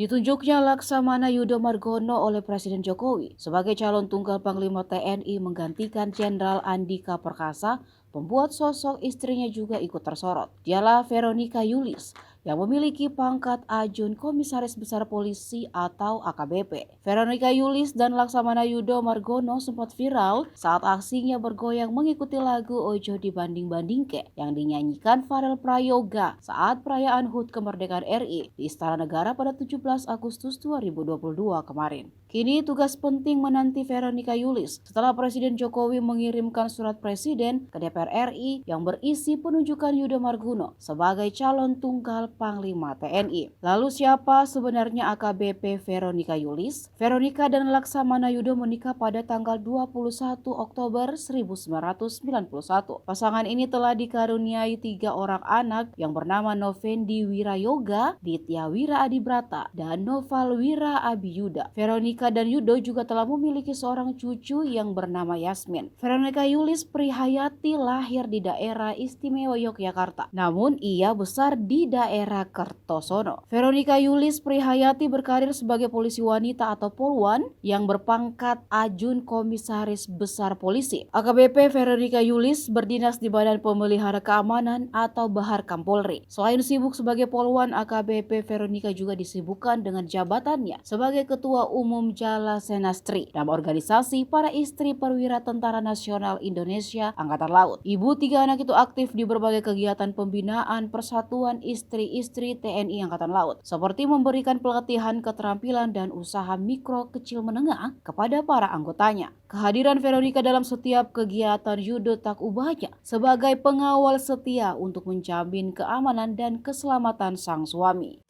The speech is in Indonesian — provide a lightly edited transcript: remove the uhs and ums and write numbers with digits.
Ditunjuknya Laksamana Yudo Margono oleh Presiden Jokowi sebagai calon tunggal Panglima TNI menggantikan Jenderal Andika Perkasa membuat sosok istrinya juga ikut tersorot. Dialah Veronica Yulis yang memiliki pangkat Ajun Komisaris Besar Polisi atau AKBP. Veronica Yulis dan Laksamana Yudo Margono sempat viral saat aksinya bergoyang mengikuti lagu Ojo Dibanding-Bandingke yang dinyanyikan Farel Prayoga saat perayaan HUT Kemerdekaan RI di Istana Negara pada 17 Agustus 2022 kemarin. Kini tugas penting menanti Veronica Yulis setelah Presiden Jokowi mengirimkan surat Presiden ke DPR RI yang berisi penunjukan Yudo Margono sebagai calon tunggal Panglima TNI. Lalu siapa sebenarnya AKBP Veronica Yulis? Veronica dan Laksamana Yudo menikah pada tanggal 21 Oktober 1991. Pasangan ini telah dikaruniai 3 orang anak yang bernama Novendi Wirayoga, Ditya Wira Adibrata, dan Noval Wira Abiyuda. Veronica dan Yudo juga telah memiliki seorang cucu yang bernama Yasmin. Veronica Yulis Prihayati lahir di daerah istimewa Yogyakarta, namun ia besar di daerah Kertosono. Veronica Yulis Prihayati berkarir sebagai polisi wanita atau Polwan yang berpangkat Ajun Komisaris Besar Polisi. AKBP Veronica Yulis berdinas di Badan Pemelihara Keamanan atau Bahar Kampolri. Selain sibuk sebagai Polwan, AKBP Veronica juga disibukkan dengan jabatannya sebagai Ketua Umum Jala Senastri dalam organisasi para istri perwira Tentara Nasional Indonesia Angkatan Laut. Ibu 3 anak itu aktif di berbagai kegiatan pembinaan persatuan istri-istri TNI Angkatan Laut, seperti memberikan pelatihan keterampilan dan usaha mikro kecil menengah kepada para anggotanya. Kehadiran Veronica dalam setiap kegiatan Yudo tak ubahnya sebagai pengawal setia untuk menjamin keamanan dan keselamatan sang suami.